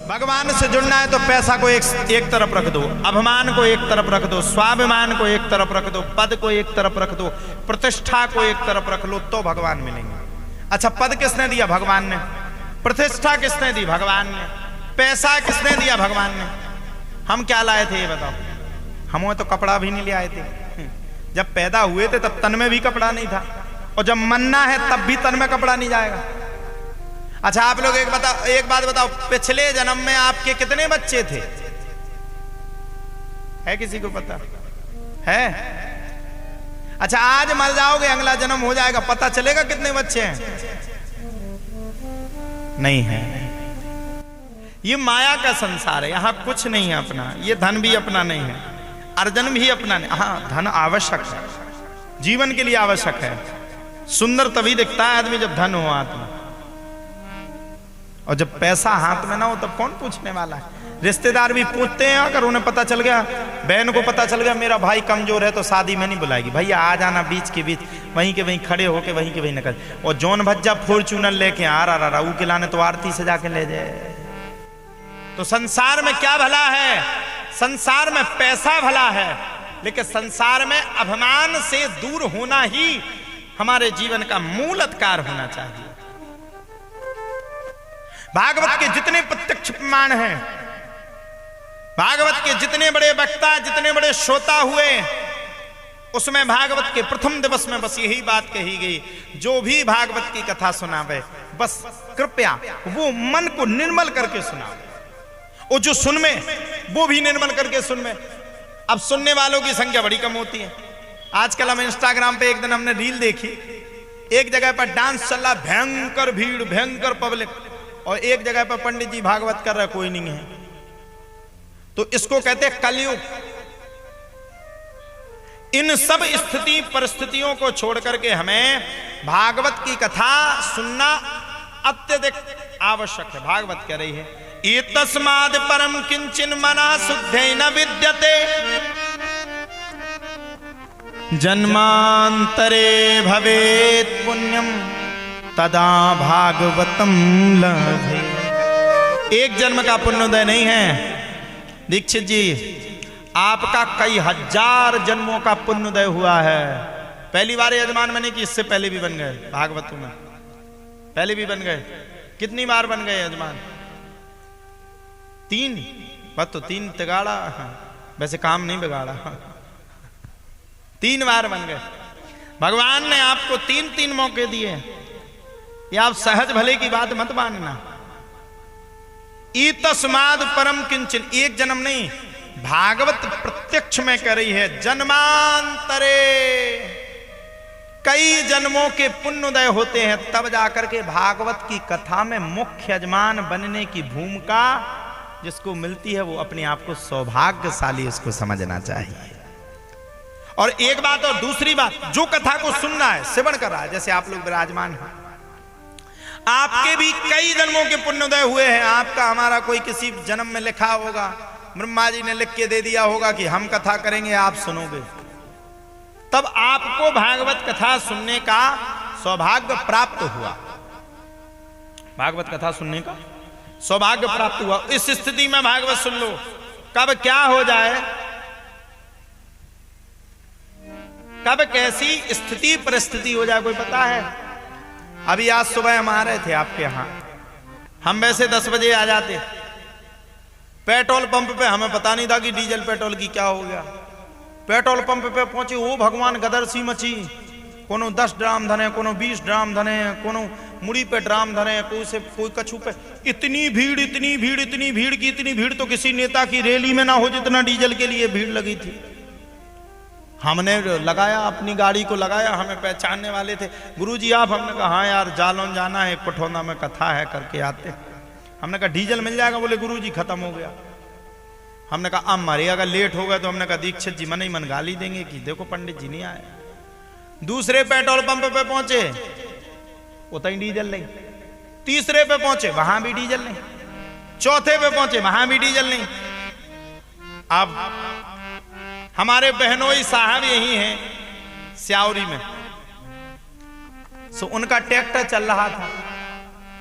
भगवान से जुड़ना है तो पैसा को एक तरफ रख दो, अभिमान को एक तरफ रख दो, स्वाभिमान को एक तरफ रख दो, पद को एक तरफ रख दो, प्रतिष्ठा को एक तरफ रख लो, तो भगवान मिलेंगे। अच्छा, पद किसने दिया? भगवान ने। प्रतिष्ठा किसने दी? भगवान ने। पैसा किसने दिया? भगवान ने। हम क्या लाए थे ये बताओ? हम तो कपड़ा भी नहीं ले आए थे। जब पैदा हुए थे तब तन में भी कपड़ा नहीं था, और जब मरना है तब भी तन में कपड़ा नहीं जाएगा। अच्छा, आप लोग एक बात बताओ, पिछले जन्म में आपके कितने बच्चे थे? है किसी को पता है? अच्छा, आज मर जाओगे, अगला जन्म हो जाएगा, पता चलेगा कितने बच्चे हैं? नहीं है। ये माया का संसार है, यहां कुछ नहीं है अपना। ये धन भी अपना नहीं है, अर्जन भी अपना नहीं। हाँ, धन आवश्यक है, जीवन के लिए आवश्यक है। सुंदर तभी दिखता है आदमी जब धन हो हाथ में, और जब पैसा हाथ में ना हो तब कौन पूछने वाला है? रिश्तेदार भी पूछते हैं, अगर उन्हें पता चल गया, बहन को पता चल गया मेरा भाई कमजोर है, तो शादी में नहीं बुलाएगी, भैया आ जाना बीच के बीच, वहीं के वहीं खड़े होके वहीं के वहीं निकल। और जौन भज्जा फॉर्च्यूनर लेके आ रहा ऊ के लाने तो आरती सजा के ले जाए। तो संसार में क्या भला है? संसार में पैसा भला है, लेकिन संसार में अभिमान से दूर होना ही हमारे जीवन का मूल अधिकार होना चाहिए। भागवत के जितने प्रत्यक्ष प्रमाण हैं, भागवत के जितने बड़े वक्ता, जितने बड़े श्रोता हुए, उसमें भागवत के प्रथम दिवस में बस यही बात कही गई, जो भी भागवत की कथा सुनावे बस कृपया वो मन को निर्मल करके सुनावे, और जो सुनवे वो भी निर्मल करके सुनवे। अब सुनने वालों की संख्या बड़ी कम होती है। आजकल हम इंस्टाग्राम पे एक दिन हमने रील देखी, एक जगह पर डांस चल रहा, भयंकर भीड़, भयंकर पब्लिक, और एक जगह पर पंडित जी भागवत कर रहे, कोई नहीं है। तो इसको कहते हैं कलयुग। इन सब स्थिति परिस्थितियों को छोड़ करके हमें भागवत की कथा सुनना अत्यधिक आवश्यक है। भागवत कह रही है, एतस्माद् परम किंचिन मनः शुद्धेन विद्यते जन्मांतरे भवेत् पुण्यम तदा भागवतम लभे। एक जन्म का पुण्योदय नहीं है दीक्षित जी, आपका कई हजार जन्मों का पुण्योदय हुआ है। पहली बार यजमान बने कि इससे पहले भी बन गए? भागवत में पहले भी बन गए। कितनी बार बन गए यजमान? 3। बस तो 3 तिगाड़ा, वैसे काम नहीं बिगाड़ा, 3 बार बन गए। भगवान ने आपको 3 मौके दिए। ये आप सहज भले की बात मत मानना। तस्माद् परम किंचन, एक जन्म नहीं, भागवत प्रत्यक्ष में कह रही है, जन्मांतरे कई जन्मों के पुण्योदय होते हैं, तब जाकर के भागवत की कथा में मुख्य यजमान बनने की भूमिका जिसको मिलती है, वो अपने आप को सौभाग्यशाली उसको समझना चाहिए। और एक बात और दूसरी बात, जो कथा को सुनना है, श्रवण कर रहा है, जैसे आप लोग विराजमान हैं, आपके भी कई जन्मों के पुण्योदय हुए हैं। आपका हमारा कोई किसी जन्म में लिखा होगा, ब्रह्मा जी ने लिख के दे दिया होगा कि हम कथा करेंगे, आप सुनोगे, तब आपको भागवत कथा सुनने का सौभाग्य प्राप्त हुआ। भागवत कथा सुनने का सौभाग्य प्राप्त हुआ। इस स्थिति में भागवत सुन लो, कब क्या हो जाए, कब कैसी स्थिति परिस्थिति हो जाए, कोई पता है? अभी आज सुबह हम आ रहे थे आपके यहां, हम वैसे 10 बजे आ जाते, पेट्रोल पंप पे हमें पता नहीं था कि डीजल पेट्रोल की क्या हो गया। पेट्रोल पंप पे पहुंचे, ओ भगवान, गदर सी मची, कोनो 10 ड्राम धने, कोनो 20 ड्राम धने, कोनो मुड़ी पे ड्राम धने, कोई कछू पे। इतनी भीड़, इतनी भीड़, इतनी भीड़ की इतनी भीड़ तो किसी नेता की रैली में ना हो जितना डीजल के लिए भीड़ लगी थी। हमने लगाया, अपनी गाड़ी को लगाया, हमें पहचानने वाले थे, गुरुजी आप? हमने कहा हाँ यार, जालौन जाना है, पठौना में कथा है, करके आते। हमने कहा डीजल मिल जाएगा? बोले गुरुजी खत्म हो गया। हमने कहा अब मरे, अगर लेट हो गए तो हमने कहा दीक्षित जी मन ही मन गाली देंगे कि देखो पंडित जी नहीं आए। दूसरे पेट्रोल पंप पे पहुंचे, उतना डीजल नहीं। तीसरे पे पहुंचे, वहां भी डीजल नहीं। चौथे पे पहुंचे, वहां भी डीजल नहीं। अब हमारे बहनोई साहब यही हैं स्यावरी में, सो उनका ट्रैक्टर चल रहा था,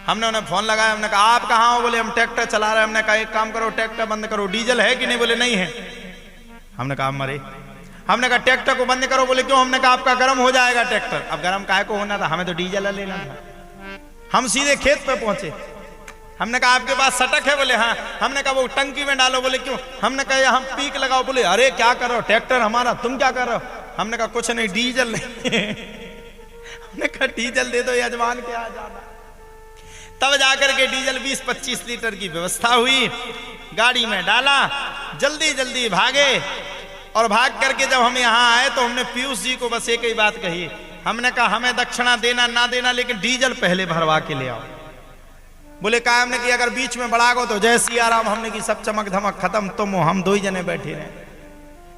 हमने उन्हें फोन लगाया, हमने कहा आप कहाँ हो? बोले हम ट्रैक्टर चला रहे हैं। हमने कहा एक काम करो, ट्रैक्टर बंद करो, डीजल है कि नहीं? बोले नहीं है। हमने कहा मरे। हमने कहा ट्रैक्टर को बंद करो। बोले क्यों? हमने कहा आपका गर्म हो जाएगा ट्रैक्टर। अब गर्म काहे को होना था, हमें तो डीजल लेना था। हम सीधे खेत पे पहुंचे। हमने कहा आपके पास सटक है? बोले हाँ। हमने कहा वो टंकी में डालो। बोले क्यों? हमने कहा हम पीक लगाओ। बोले अरे क्या कर रहे हो, ट्रैक्टर हमारा, तुम क्या कर रहे हो? हमने कहा कुछ नहीं, डीजल नहीं। हमने कहा डीजल दे दो यजमान के आ जाना। तब जाकर के डीजल 20-25 लीटर की व्यवस्था हुई, गाड़ी में डाला, जल्दी जल्दी भागे। और भाग करके जब हम यहाँ आए तो हमने पीयूष जी को बस एक ही बात कही। हमने कहा हमें दक्षिणा देना ना देना, लेकिन डीजल पहले भरवा के ले आओ। बोले कहा? हमने कि अगर बीच में बढ़ा गो तो जय सिया राम। हमने की सब चमक धमक खत्म, तुम हो हम 2 ही जने बैठे रहे।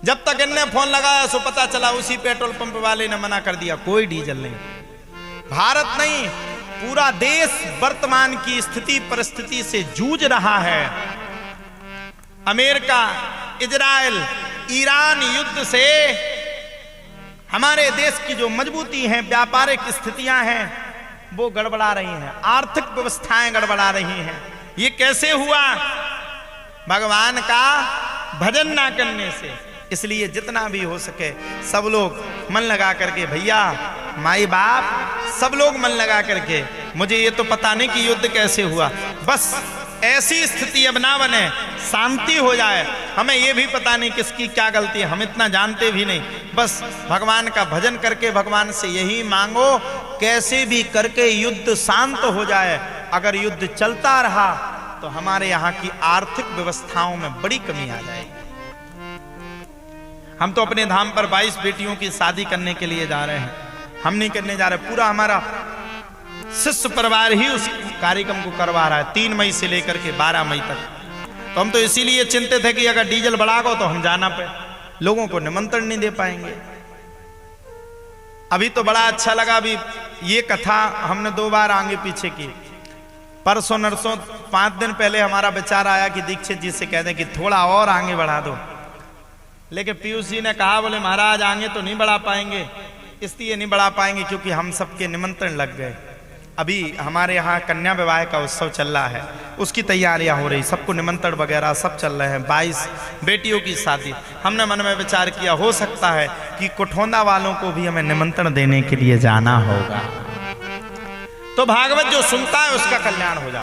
जब तक इनने फोन लगाया सो पता चला उसी पेट्रोल पंप वाले ने मना कर दिया, कोई डीजल नहीं। भारत नहीं, पूरा देश वर्तमान की स्थिति परिस्थिति से जूझ रहा है। अमेरिका, इजराइल, ईरान युद्ध से हमारे देश की जो मजबूती है, व्यापारिक स्थितियां हैं, वो गड़बड़ा रही हैं, आर्थिक व्यवस्थाएं गड़बड़ा रही हैं। ये कैसे हुआ? भगवान का भजन ना करने से। इसलिए जितना भी हो सके सब लोग मन लगा करके, भैया माई बाप सब लोग मन लगा करके, मुझे ये तो पता नहीं कि युद्ध कैसे हुआ, बस ऐसी स्थिति अब ना बने, शांति हो जाए। हमें ये भी पता नहीं किसकी क्या गलती है, हम इतना जानते भी नहीं। बस भगवान का भजन करके भगवान से यही मांगो, कैसे भी करके युद्ध शांत हो जाए। अगर युद्ध चलता रहा तो हमारे यहाँ की आर्थिक व्यवस्थाओं में बड़ी कमी आ जाएगी। हम तो अपने धाम पर 22 बेटियों की शादी करने के लिए जा रहे हैं, हम नहीं करने जा रहे, पूरा हमारा शिष्य परिवार ही उस कार्यक्रम को करवा रहा है 3 मई से लेकर के 12 मई तक। तो हम तो इसीलिए चिंतित है कि अगर डीजल बढ़ा गो तो हम जाना पे, लोगों को निमंत्रण नहीं दे पाएंगे। अभी तो बड़ा अच्छा लगा, अभी ये कथा हमने 2 बार आगे पीछे की। परसों नरसों 5 दिन पहले हमारा विचार आया कि दीक्षित जी से कह दें कि थोड़ा और आगे बढ़ा दो, लेकिन पीयूष जी ने कहा, बोले महाराज आगे तो नहीं बढ़ा पाएंगे। इसलिए नहीं बढ़ा पाएंगे क्योंकि हम सबके निमंत्रण लग गए। अभी हमारे यहाँ कन्या विवाह का उत्सव चल रहा है, उसकी तैयारियां हो रही, सबको निमंत्रण वगैरह सब चल रहे हैं, 22 बेटियों की शादी। हमने मन में विचार किया हो सकता है कि कुठोंदा वालों को भी हमें निमंत्रण देने के लिए जाना होगा, तो भागवत जो सुनता है उसका कल्याण हो जाए।